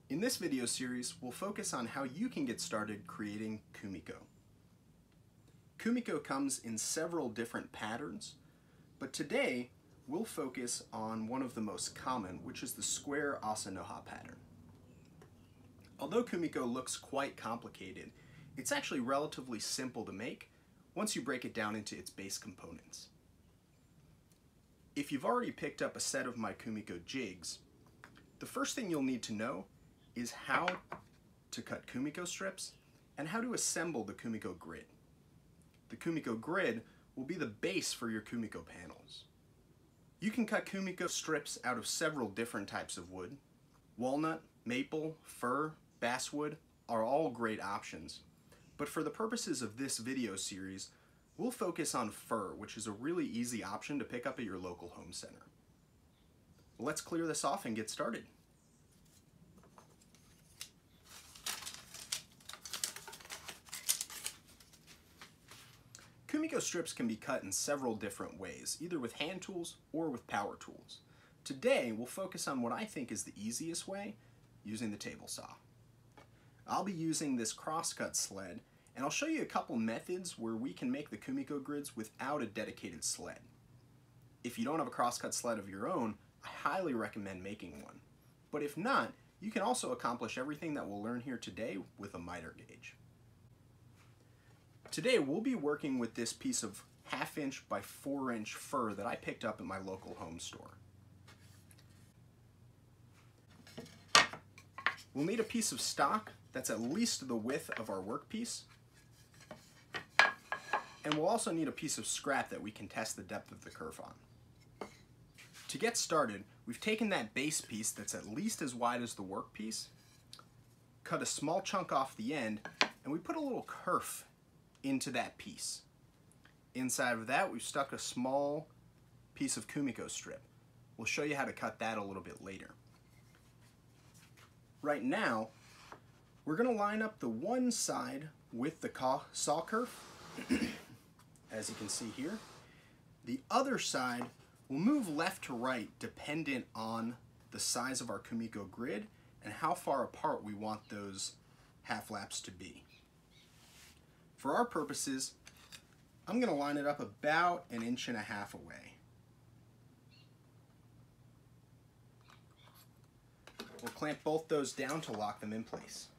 In this video series, we'll focus on how you can get started creating Kumiko. Kumiko comes in several different patterns, but today we'll focus on one of the most common, which is the square asa-no-ha pattern. Although Kumiko looks quite complicated, it's actually relatively simple to make once you break it down into its base components. If you've already picked up a set of my Kumiko jigs, the first thing you'll need to know is how to cut Kumiko strips and how to assemble the Kumiko grid. The Kumiko grid will be the base for your Kumiko panels. You can cut Kumiko strips out of several different types of wood. Walnut, maple, fir, basswood are all great options, but for the purposes of this video series, we'll focus on fir, which is a really easy option to pick up at your local home center. Let's clear this off and get started. Kumiko strips can be cut in several different ways, either with hand tools or with power tools. Today, we'll focus on what I think is the easiest way, using the table saw. I'll be using this crosscut sled, and I'll show you a couple methods where we can make the Kumiko grids without a dedicated sled. If you don't have a crosscut sled of your own, I highly recommend making one. But if not, you can also accomplish everything that we'll learn here today with a miter gauge. Today we'll be working with this piece of 1/2 inch by 4 inch fir that I picked up at my local home store. We'll need a piece of stock that's at least the width of our workpiece, and we'll also need a piece of scrap that we can test the depth of the kerf on. To get started, we've taken that base piece that's at least as wide as the workpiece, cut a small chunk off the end, and we put a little kerf into that piece. Inside of that, we've stuck a small piece of Kumiko strip. We'll show you how to cut that a little bit later. Right now, we're going to line up the one side with the saw kerf, as you can see here. The other side will move left to right dependent on the size of our Kumiko grid and how far apart we want those half laps to be. For our purposes, I'm going to line it up about 1.5 inches away. We'll clamp both those down to lock them in place.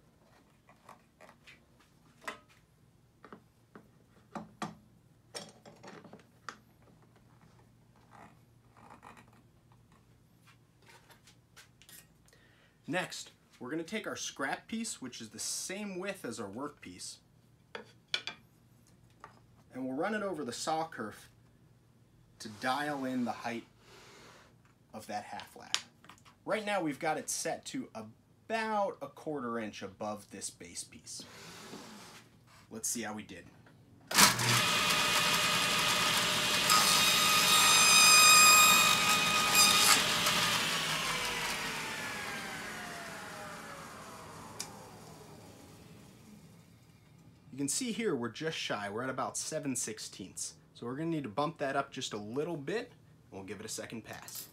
Next, we're going to take our scrap piece, which is the same width as our work piece, and we'll run it over the saw kerf to dial in the height of that half lap. Right now we've got it set to about 1/4 inch above this base piece. Let's see how we did. You can see here we're just shy. We're at about 7/16. So we're going to need to bump that up just a little bit, and we'll give it a second pass.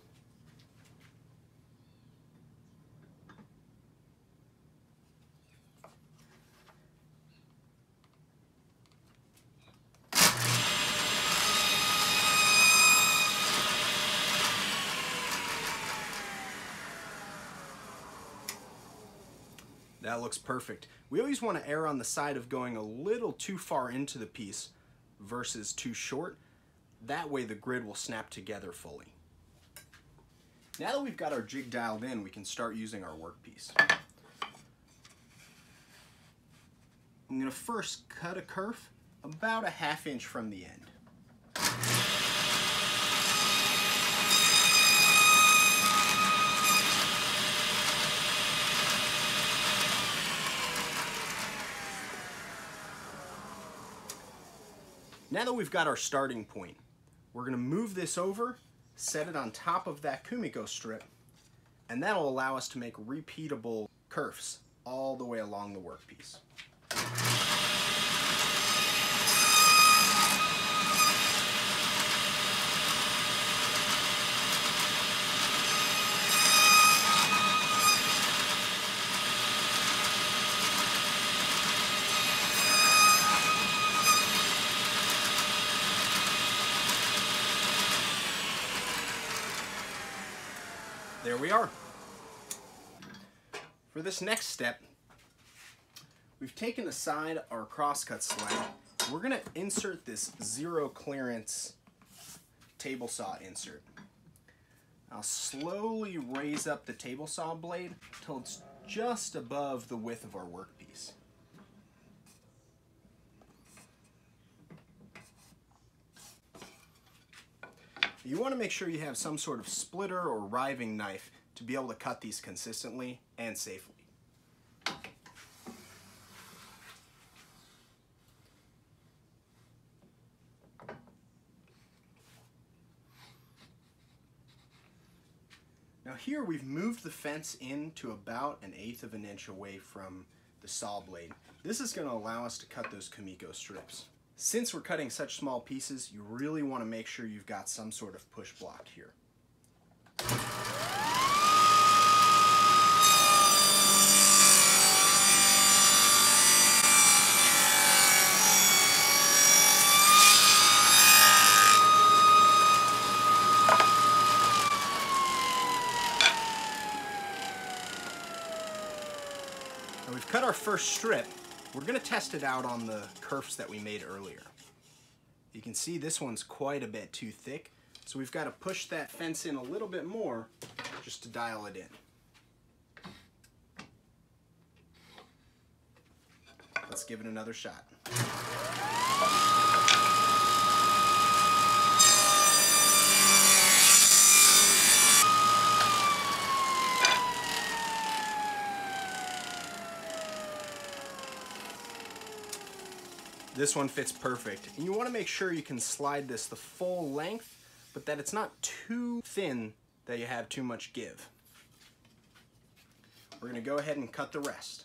That looks perfect. We always want to err on the side of going a little too far into the piece versus too short. That way the grid will snap together fully. Now that we've got our jig dialed in, we can start using our workpiece. I'm going to first cut a kerf about 1/2 inch from the end. Now that we've got our starting point, we're going to move this over, set it on top of that Kumiko strip, and that'll allow us to make repeatable kerfs all the way along the workpiece. there we are. For this next step, we've taken aside our crosscut sled. We're going to insert this zero clearance table saw insert. I'll slowly raise up the table saw blade until it's just above the width of our workpiece. You want to make sure you have some sort of splitter or riving knife to be able to cut these consistently and safely. Now here we've moved the fence in to about 1/8 of an inch away from the saw blade. This is going to allow us to cut those Kumiko strips. Since we're cutting such small pieces, you really want to make sure you've got some sort of push block here. Now we've cut our first strip. We're going to test it out on the kerfs that we made earlier. You can see this one's quite a bit too thick, so we've got to push that fence in a little bit more just to dial it in. Let's give it another shot. This one fits perfect. And you want to make sure you can slide this the full length, but that it's not too thin that you have too much give. We're going to go ahead and cut the rest.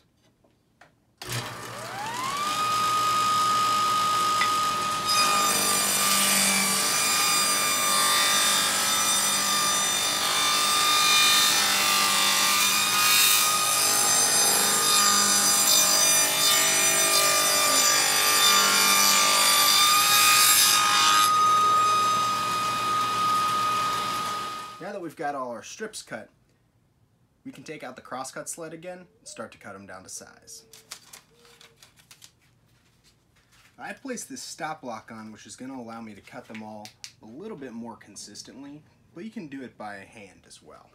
Now that we've got all our strips cut, we can take out the crosscut sled again and start to cut them down to size. I placed this stop block on, which is going to allow me to cut them all a little bit more consistently, but you can do it by hand as well.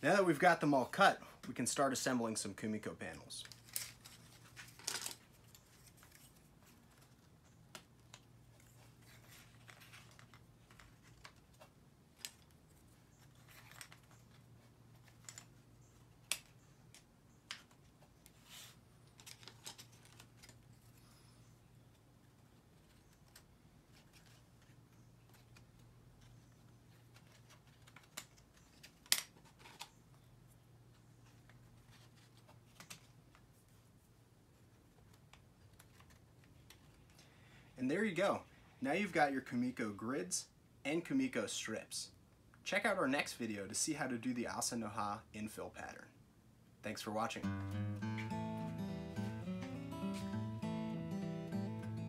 Now that we've got them all cut, we can start assembling some Kumiko panels. And there you go. Now you've got your Kumiko grids and Kumiko strips. Check out our next video to see how to do the asa-no-ha infill pattern. Thanks for watching.